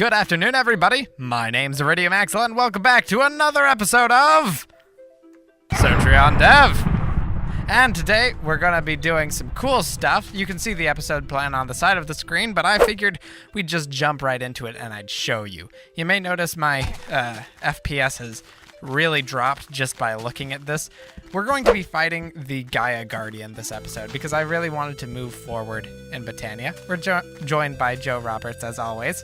Good afternoon, everybody. My name's Iridium Axel, and welcome back to another episode of Surtreon Dev. And today, we're going to be doing some cool stuff. You can see the episode plan on the side of the screen, but I figured we'd just jump right into it and I'd show you. You may notice my FPS has really dropped just by looking at this. We're going to be fighting the Gaia Guardian this episode because I really wanted to move forward in Botania. We're joined by Joe Roberts, as always.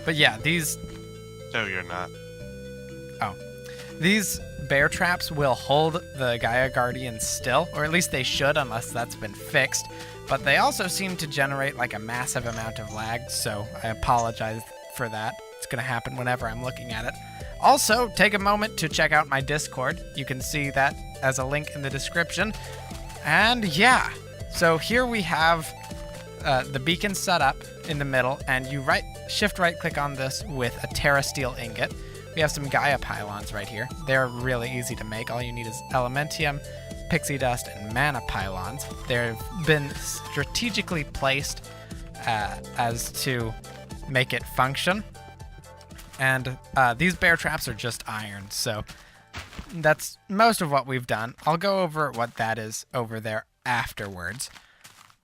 But yeah, these... No, you're not. Oh. These bear traps will hold the Gaia Guardian still, or at least they should, unless that's been fixed. But they also seem to generate like a massive amount of lag, so I apologize for that. It's going to happen whenever I'm looking at it. Also, take a moment to check out my Discord. You can see that as a link in the description. And yeah, so here we have the beacon set up in the middle, and you shift right click on this with a Terra Steel ingot. We have some Gaia pylons right here. They're really easy to make. All you need is Elementium, Pixie Dust, and Mana pylons. They've been strategically placed as to make it function. And these bear traps are just iron, so that's most of what we've done. I'll go over what that is over there afterwards.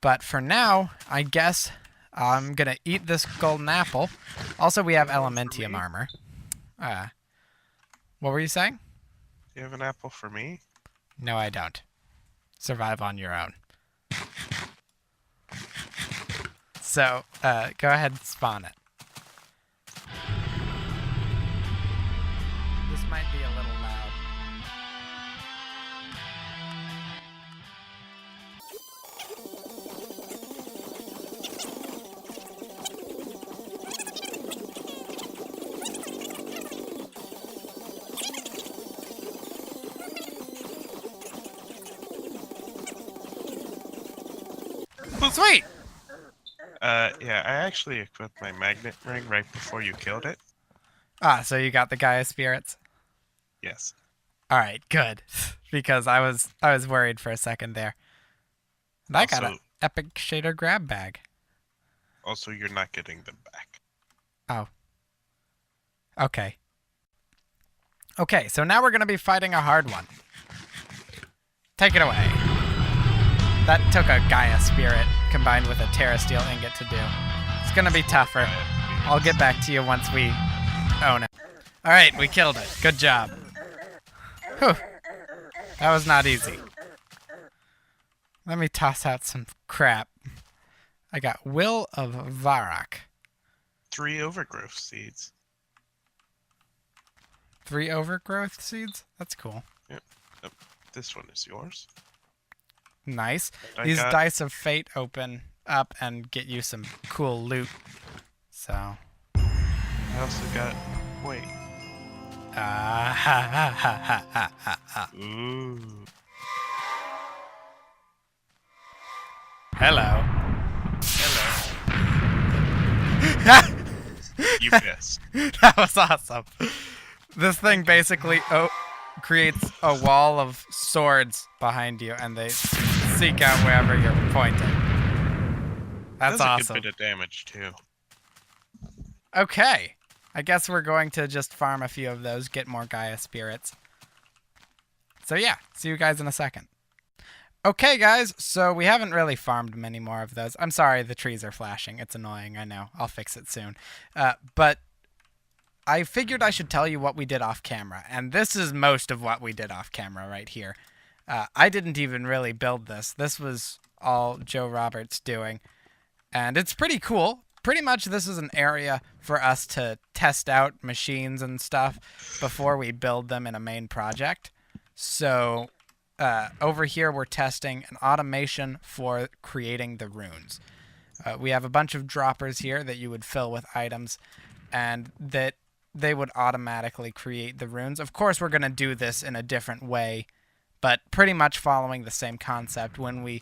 But for now, I guess I'm going to eat this golden apple. Also, we have Elementium armor. What were you saying? Do you have an apple for me? No, I don't. Survive on your own. So, go ahead and spawn it. This might be a little loud. Sweet! Yeah, I actually equipped my magnet ring right before you killed it. Ah, so you got the Gaia spirits? Yes. Alright, good. Because I was worried for a second there. And I got an epic shader grab bag. Also, you're not getting them back. Oh. Okay. Okay, so now we're going to be fighting a hard one. Take it away. That took a Gaia spirit combined with a Terra Steel ingot to do. It's going to be tougher. I'll get back to you once we own it. Alright, we killed it. Good job. Whew. That was not easy. Let me toss out some crap. I got Will of Varrock. 3 overgrowth seeds. 3 overgrowth seeds? That's cool. Yep. This one is yours. Nice. These Dice of Fate open up and get you some cool loot. So. I also got... Wait. Ooh. Hello. Hello. You missed. That was awesome. This thing basically creates a wall of swords behind you, and they seek out wherever you're pointing. That's awesome. A good bit of damage, too. Okay. I guess we're going to just farm a few of those, get more Gaia spirits. So yeah, see you guys in a second. Okay, guys, so we haven't really farmed many more of those. I'm sorry the trees are flashing. It's annoying, I know. I'll fix it soon. But I figured I should tell you what we did off camera, and this is most of what we did off camera right here. I didn't even really build this. This was all Joe Roberts doing, and it's pretty cool. Pretty much this is an area for us to test out machines and stuff before we build them in a main project. So over here we're testing an automation for creating the runes. We have a bunch of droppers here that you would fill with items, and that they would automatically create the runes. Of course, we're going to do this in a different way, but pretty much following the same concept when we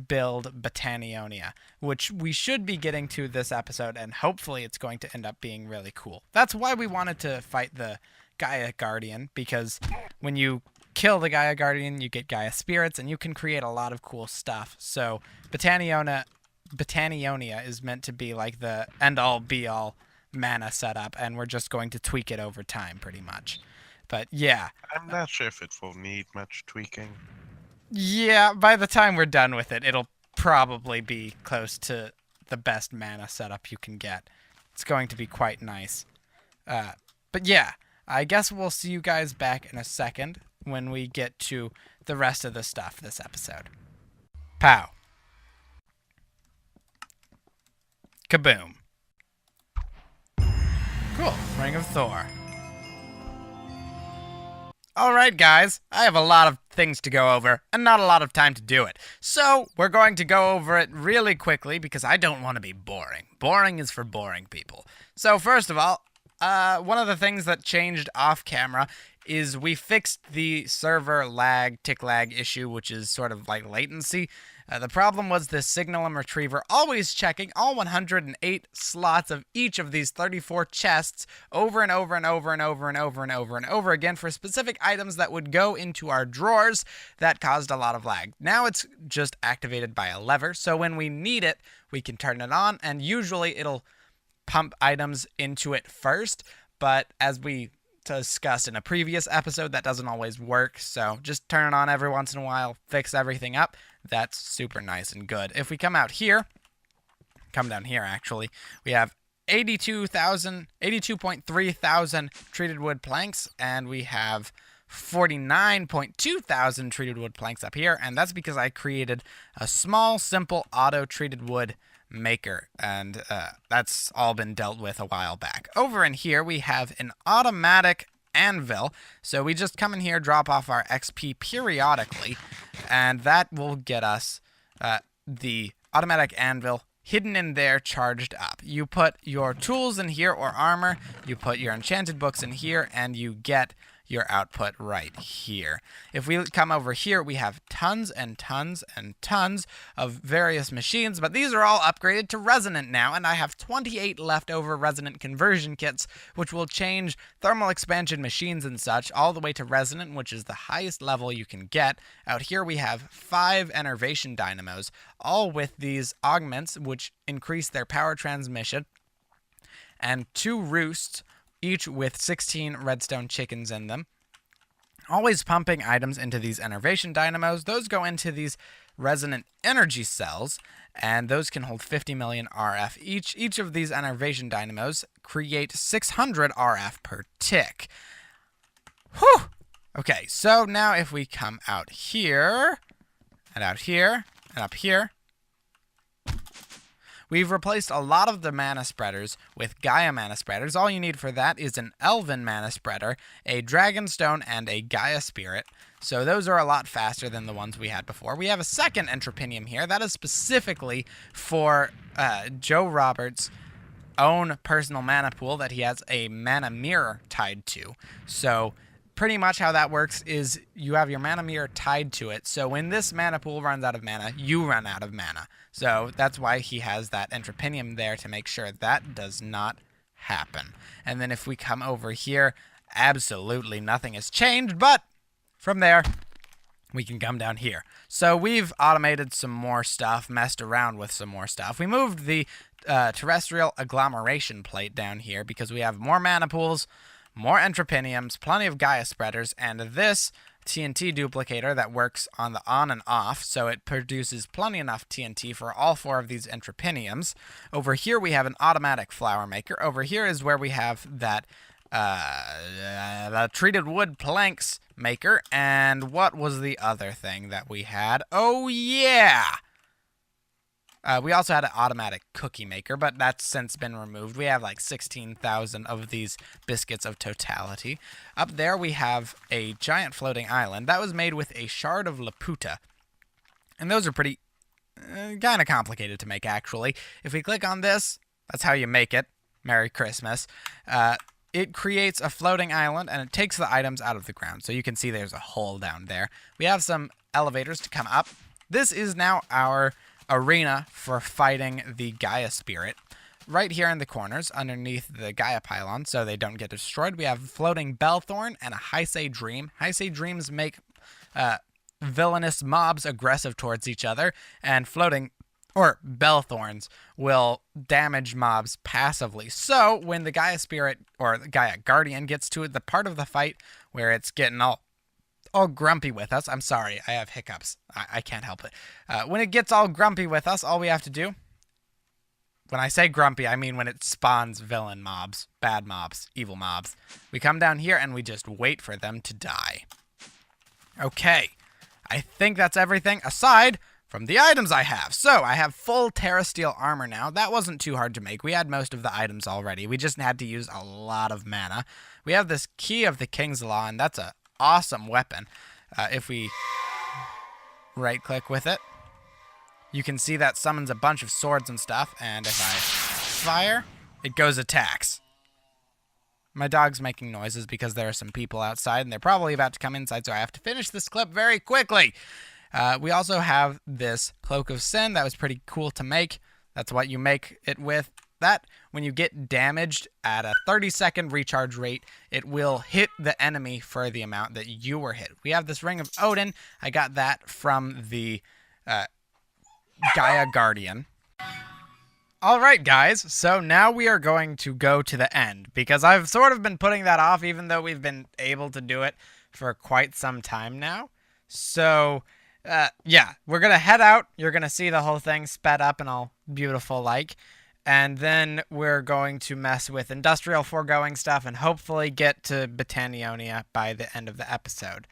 build Botanionia, which we should be getting to this episode, and hopefully it's going to end up being really cool. That's why we wanted to fight the Gaia Guardian, because when you kill the Gaia Guardian, you get Gaia spirits, and you can create a lot of cool stuff. So Botanionia Botanionia is meant to be like the end-all be-all mana setup, and we're just going to tweak it over time, pretty much. But yeah. I'm not sure if it will need much tweaking. Yeah, by the time we're done with it, it'll probably be close to the best mana setup you can get. It's going to be quite nice. But yeah, I guess we'll see you guys back in a second when we get to the rest of the stuff this episode. Pow. Kaboom. Cool. Ring of Thor. Alright guys, I have a lot of things to go over, and not a lot of time to do it. So, we're going to go over it really quickly, because I don't want to be boring. Boring is for boring people. So, first of all, one of the things that changed off camera is we fixed the server lag, tick lag issue, which is sort of like latency. The problem was this signal and retriever always checking all 108 slots of each of these 34 chests over and over and over and over and over and over and over again for specific items that would go into our drawers. That caused a lot of lag. Now it's just activated by a lever, so when we need it, we can turn it on, and usually it'll pump items into it first, but as we discussed in a previous episode, that doesn't always work, so just turn it on every once in a while, fix everything up. That's super nice and good. If we come out here, come down here actually, we have 82.3 thousand treated wood planks, and we have 49.2 thousand treated wood planks up here, and that's because I created a small, simple auto-treated wood maker, and that's all been dealt with a while back. Over in here, we have an automatic anvil, so we just come in here, drop off our XP periodically, and that will get us the automatic anvil hidden in there, charged up. You put your tools in here, or armor, you put your enchanted books in here, and you get your output right here. If we come over here, we have tons and tons and tons of various machines, but these are all upgraded to resonant now, and I have 28 leftover resonant conversion kits, which will change thermal expansion machines and such all the way to resonant, which is the highest level you can get. Out here we have 5 enervation dynamos, all with these augments, which increase their power transmission, and 2 roosts, each with 16 redstone chickens in them. Always pumping items into these enervation dynamos. Those go into these resonant energy cells, and those can hold 50 million RF each. Each of these enervation dynamos create 600 RF per tick. Whew! Okay, so now if we come out here, and out here, and up here, we've replaced a lot of the mana spreaders with Gaia mana spreaders. All you need for that is an Elven mana spreader, a Dragonstone, and a Gaia Spirit. So those are a lot faster than the ones we had before. We have a second Entropinium here. That is specifically for Joe Roberts' own personal mana pool that he has a mana mirror tied to. So pretty much how that works is you have your mana mirror tied to it. So when this mana pool runs out of mana, you run out of mana. So that's why he has that Entropinium there, to make sure that does not happen. And then if we come over here, absolutely nothing has changed, but from there, we can come down here. So we've automated some more stuff, messed around with some more stuff. We moved the terrestrial agglomeration plate down here because we have more mana pools, more Entropiniums, plenty of Gaia spreaders, and this TNT duplicator that works on the on and off, so it produces plenty enough TNT for all 4 of these Entropiniums. Over here we have an automatic flower maker. Over here is where we have that the treated wood planks maker. And what was the other thing that we had? Oh yeah! We also had an automatic cookie maker, but that's since been removed. We have like 16,000 of these biscuits of totality. Up there we have a giant floating island. That was made with a shard of Laputa. And those are pretty kind of complicated to make, actually. If we click on this, that's how you make it. Merry Christmas. It creates a floating island, and it takes the items out of the ground. So you can see there's a hole down there. We have some elevators to come up. This is now our arena for fighting the Gaia Spirit. Right here in the corners, underneath the Gaia pylon, so they don't get destroyed, we have floating Bellthorn and a Heisei Dream. Heisei Dreams make villainous mobs aggressive towards each other, and floating or Bellthorns will damage mobs passively. So when the Gaia Spirit or the Gaia Guardian gets to the part of the fight where it's getting all grumpy with us. I'm sorry, I have hiccups. I can't help it. When it gets all grumpy with us, all we have to do, when I say grumpy, I mean when it spawns villain mobs, bad mobs, evil mobs. We come down here and we just wait for them to die. Okay, I think that's everything aside from the items I have. So I have full Terrasteel armor now. That wasn't too hard to make. We had most of the items already. We just had to use a lot of mana. We have this Key of the King's Law, and that's a awesome weapon. If we right click with it, you can see that summons a bunch of swords and stuff, and if I fire, it goes attacks. My dog's making noises because there are some people outside and they're probably about to come inside, so I have to finish this clip very quickly. We also have this Cloak of Sin that was pretty cool to make. That's what you make it with. That, when you get damaged at a 30-second recharge rate, it will hit the enemy for the amount that you were hit. We have this Ring of Odin. I got that from the Gaia Guardian. Alright guys, so now we are going to go to the end, because I've sort of been putting that off even though we've been able to do it for quite some time now. So, yeah, we're going to head out. You're going to see the whole thing sped up and all beautiful like. And then we're going to mess with industrial foregoing stuff and hopefully get to Batanionia by the end of the episode.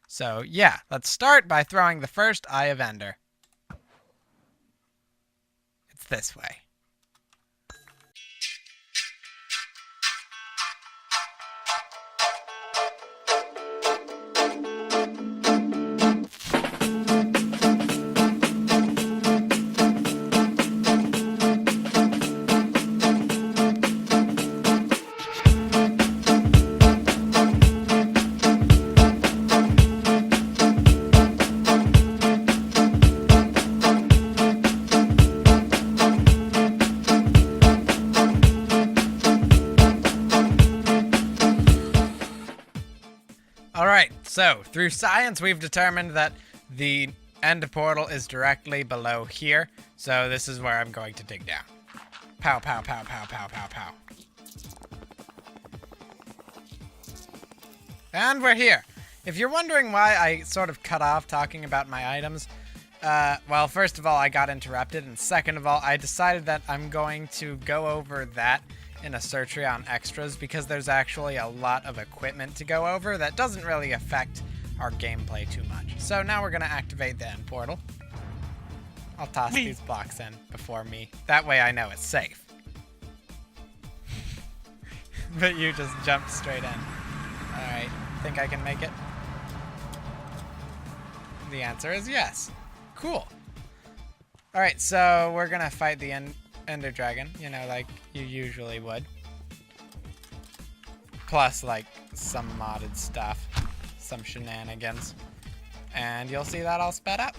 So, yeah, let's start by throwing the first Eye of Ender. It's this way. Alright, so through science we've determined that the end portal is directly below here, so this is where I'm going to dig down. Pow, pow, pow, pow, pow, pow, pow. And we're here. If you're wondering why I sort of cut off talking about my items, well, first of all, I got interrupted, and second of all, I decided that I'm going to go over that in a Surtreon Extras because there's actually a lot of equipment to go over that doesn't really affect our gameplay too much. So now we're going to activate the end portal. I'll toss these blocks in before me. That way I know it's safe. But you just jumped straight in. Alright, think I can make it? The answer is yes. Cool. Alright, so we're going to fight the Ender Dragon, you know, like you usually would. Plus, like, some modded stuff. Some shenanigans. And you'll see that all sped up.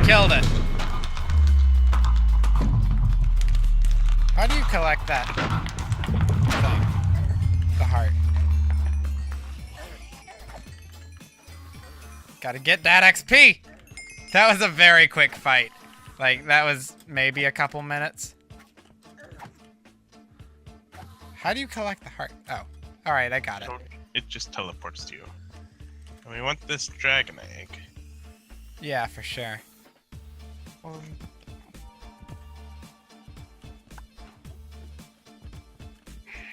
Killed it. How do you collect that thing? The heart. Gotta get that XP! That was a very quick fight. Like, that was maybe a couple minutes. How do you collect the heart? Oh. Alright, I got it. It just teleports to you. And we want this dragon egg. Yeah, for sure.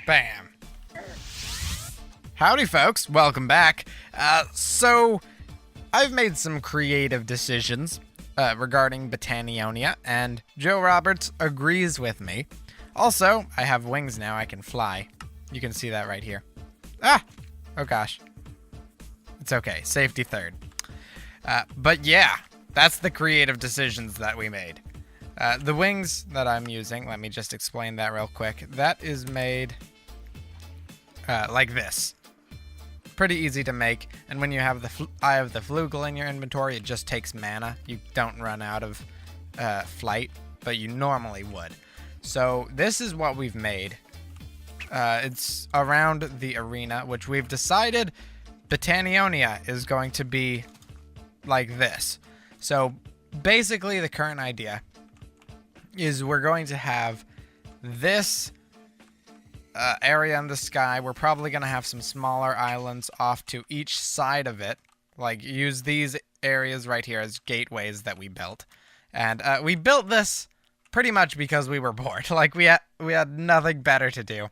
Bam. Howdy, folks. Welcome back. So, I've made some creative decisions regarding Batanionia, and Joe Roberts agrees with me. Also, I have wings now. I can fly. You can see that right here. Ah! Oh, gosh. It's okay. Safety third. But yeah. That's the creative decisions that we made. The wings that I'm using, let me just explain that real quick. That is made like this. Pretty easy to make, and when you have the Eye of the Flugel in your inventory, it just takes mana. You don't run out of flight, but you normally would. So this is what we've made. It's around the arena, which we've decided Batanionia is going to be like this. So basically the current idea is we're going to have this area in the sky. We're probably going to have some smaller islands off to each side of it. Like, use these areas right here as gateways that we built. And we built this pretty much because we were bored. Like, we had nothing better to do.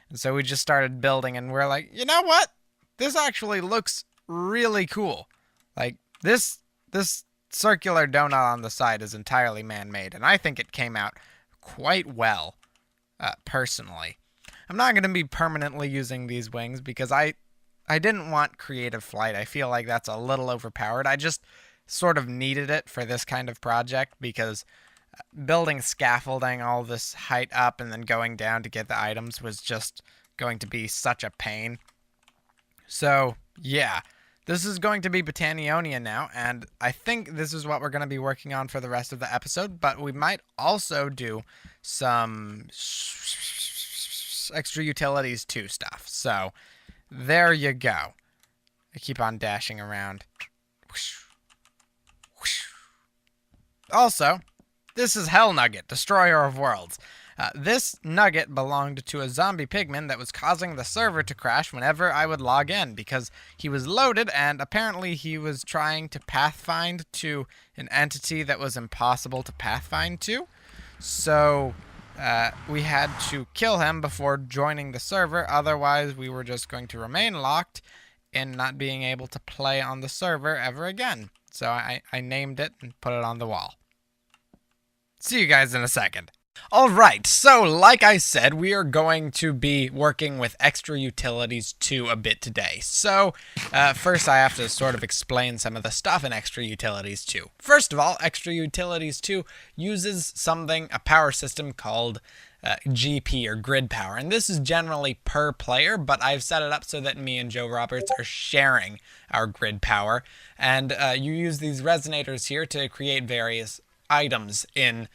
And so we just started building, and we're like, you know what? This actually looks really cool. Like, this circular donut on the side is entirely man-made, and I think it came out quite well, personally. I'm not going to be permanently using these wings because I didn't want creative flight. I feel like that's a little overpowered. I just sort of needed it for this kind of project because building scaffolding all this height up and then going down to get the items was just going to be such a pain. So, yeah. This is going to be Batanionia now, and I think this is what we're going to be working on for the rest of the episode, but we might also do some extra utilities 2 stuff. So, there you go. I keep on dashing around. Also, this is Hell Nugget, Destroyer of Worlds. This nugget belonged to a zombie pigman that was causing the server to crash whenever I would log in because he was loaded and apparently he was trying to pathfind to an entity that was impossible to pathfind to. So we had to kill him before joining the server, otherwise we were just going to remain locked and not being able to play on the server ever again. So I named it and put it on the wall. See you guys in a second. Alright, so like I said, we are going to be working with Extra Utilities 2 a bit today. So, first I have to sort of explain some of the stuff in Extra Utilities 2. First of all, Extra Utilities 2 uses a power system called GP, or grid power. And this is generally per player, but I've set it up so that me and Joe Roberts are sharing our grid power. And you use these resonators here to create various items in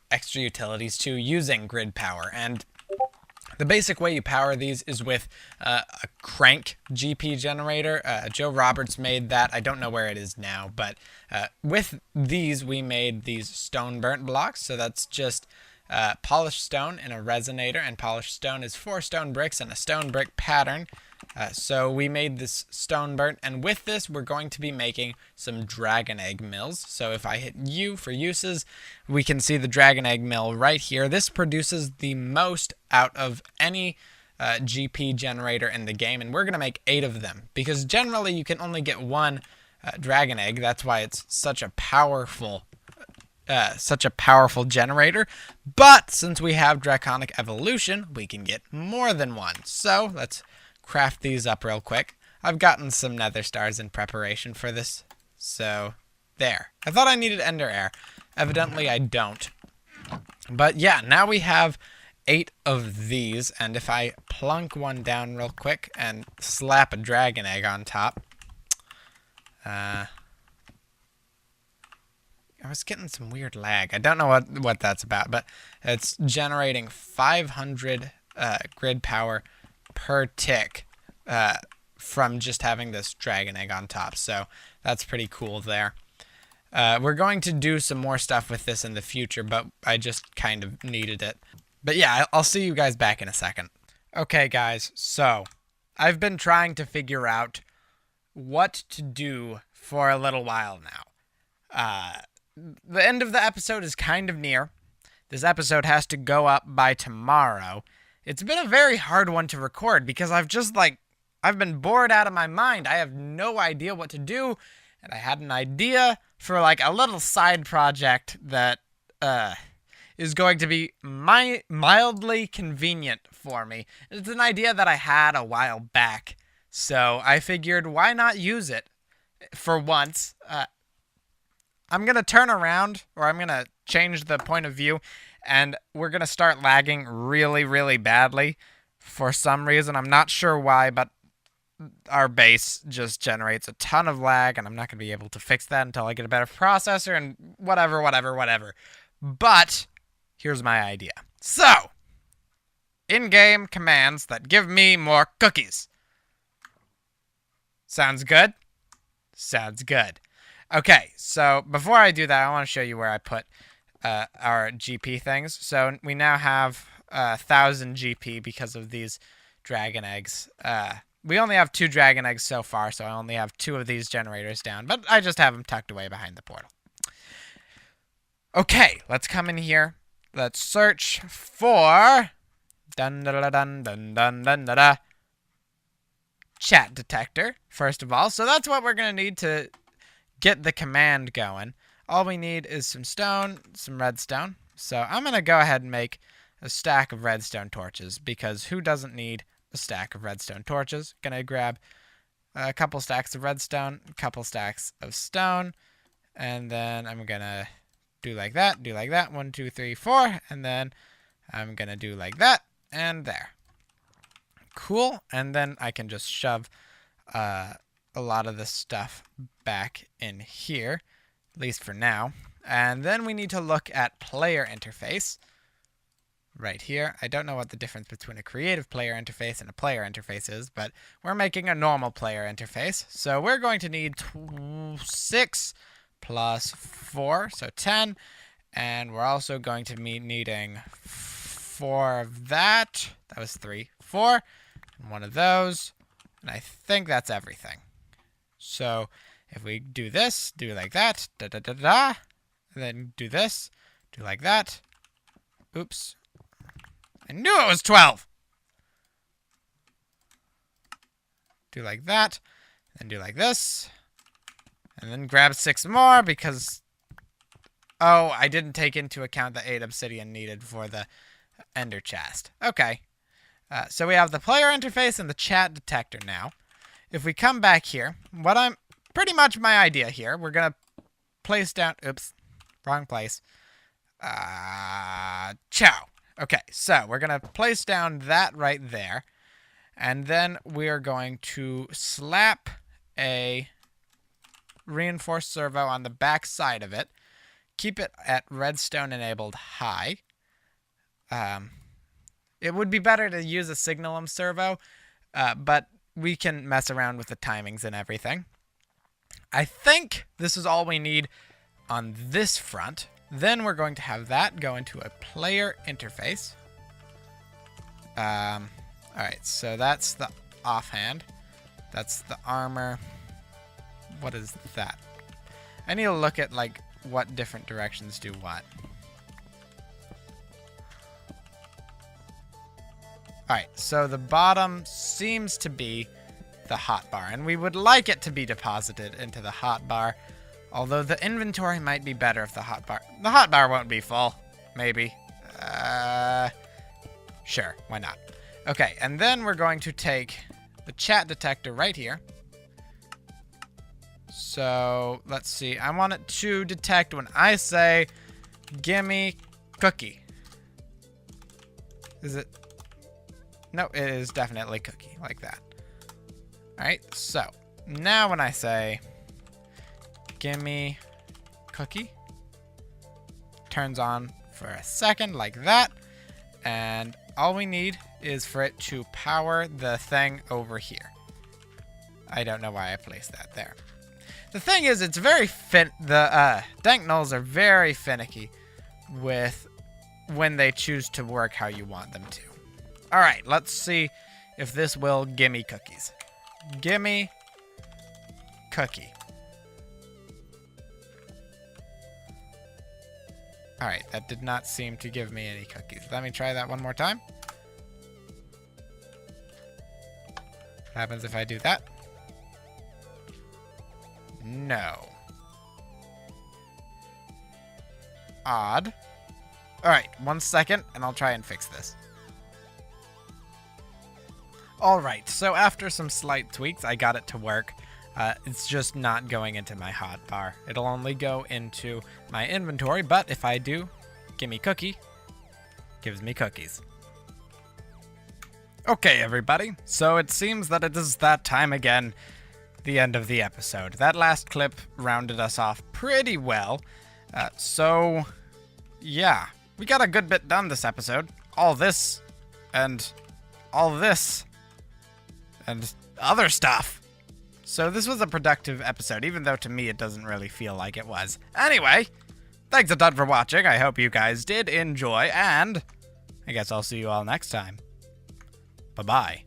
Extra Utilities 2 using grid power. And the basic way you power these is with a crank GP generator. Joe Roberts made that. I don't know where it is now, but with these we made these stone burnt blocks. So that's just polished stone and a resonator, and polished stone is 4 stone bricks and a stone brick pattern. So we made this stone burnt, and with this we're going to be making some dragon egg mills. So if I hit U for uses, we can see the dragon egg mill right here. This produces the most out of any GP generator in the game, and we're going to make 8 of them because generally you can only get 1 dragon egg. That's why it's such a powerful generator. But since we have draconic evolution, we can get more than 1. So let's craft these up real quick. I've gotten some nether stars in preparation for this. So there. I thought I needed ender air. Evidently I don't. But yeah, now we have 8 of these, and if I plunk one down real quick and slap a dragon egg on top, I was getting some weird lag. I don't know what that's about, but it's generating 500 grid power per tick from just having this dragon egg on top. So that's pretty cool there. We're going to do some more stuff with this in the future, but I just kind of needed it. But yeah, I'll see you guys back in a second. Okay, guys, so I've been trying to figure out what to do for a little while now. The end of the episode is kind of near. This episode has to go up by tomorrow. It's been a very hard one to record because I've been bored out of my mind. I have no idea what to do, and I had an idea for like a little side project that is going to be mildly convenient for me. It's an idea that I had a while back, so I figured why not use it for once. I'm going to turn around, or I'm going to change the point of view, and we're going to start lagging really, really badly For some reason, I'm not sure why, but our base just generates a ton of lag, and I'm not going to be able to fix that until I get a better processor and whatever. But here's my idea. So, in-game commands that give me more cookies. Sounds good? Sounds good. Okay, so before I do that, I want to show you where I put our GP things. So we now have 1,000 GP because of these dragon eggs. We only have 2 dragon eggs so far, so I only have 2 of these generators down, but I just have them tucked away behind the portal. Okay, let's come in here. Let's search for chat detector, first of all. So that's what we're going to need to get the command going. All we need is some stone, some redstone. So I'm going to go ahead and make a stack of redstone torches, because who doesn't need a stack of redstone torches? Gonna grab a couple stacks of redstone, a couple stacks of stone, and then I'm gonna do like that, 1, 2, 3, 4, and then I'm gonna do like that, and there. Cool, and then I can just shove a lot of this stuff back in here, at least for now. And then we need to look at player interface. Right here. I don't know what the difference between a creative player interface and a player interface is, but we're making a normal player interface. So we're going to need 6 plus 4, so 10. And we're also going to be needing 4 of that. That was 3. 4. And 1 of those. And I think that's everything. So if we do this, do like that, and then do this, do like that. Oops. I knew it was 12! Do like that, then do like this, and then grab 6 more because... Oh, I didn't take into account the 8 obsidian needed for the ender chest. Okay. So we have the player interface and the chat detector now. If we come back here, pretty much my idea here, we're going to place down... Oops, wrong place. Ciao. Okay, so we're going to place down that right there. And then we are going to slap a reinforced servo on the back side of it. Keep it at redstone enabled high. It would be better to use a signalum servo, but we can mess around with the timings and everything. I think this is all we need on this front. Then we're going to have that go into a player interface. Alright, so that's the offhand. That's the armor. What is that? I need to look at, like, what different directions do what. Alright, so the bottom seems to be the hotbar, and we would like it to be deposited into the hotbar. Although the inventory might be better if the hotbar won't be full. Maybe. Sure, why not? Okay, and then we're going to take the chat detector right here. So, let's see. I want it to detect when I say, gimme cookie. Is it? No, it is definitely cookie, like that. Alright, so, now when I say, gimme cookie, turns on for a second, like that. And all we need is for it to power the thing over here. I don't know why I placed that there. The thing is, it's very the dank nulls are very finicky with when they choose to work how you want them to. Alright, let's see if this will gimme cookies. Gimme cookie. Alright, that did not seem to give me any cookies. Let me try that one more time. What happens if I do that? No. Odd. Alright, 1 second, and I'll try and fix this. Alright, so after some slight tweaks, I got it to work. It's just not going into my hotbar. It'll only go into my inventory, but if I do, gimme cookie, gives me cookies. Okay, everybody. So it seems that it is that time again. The end of the episode. That last clip rounded us off pretty well. So, yeah. We got a good bit done this episode. All this. And all this. And other stuff. So this was a productive episode, even though to me it doesn't really feel like it was. Anyway, thanks a ton for watching. I hope you guys did enjoy, and I guess I'll see you all next time. Bye-bye.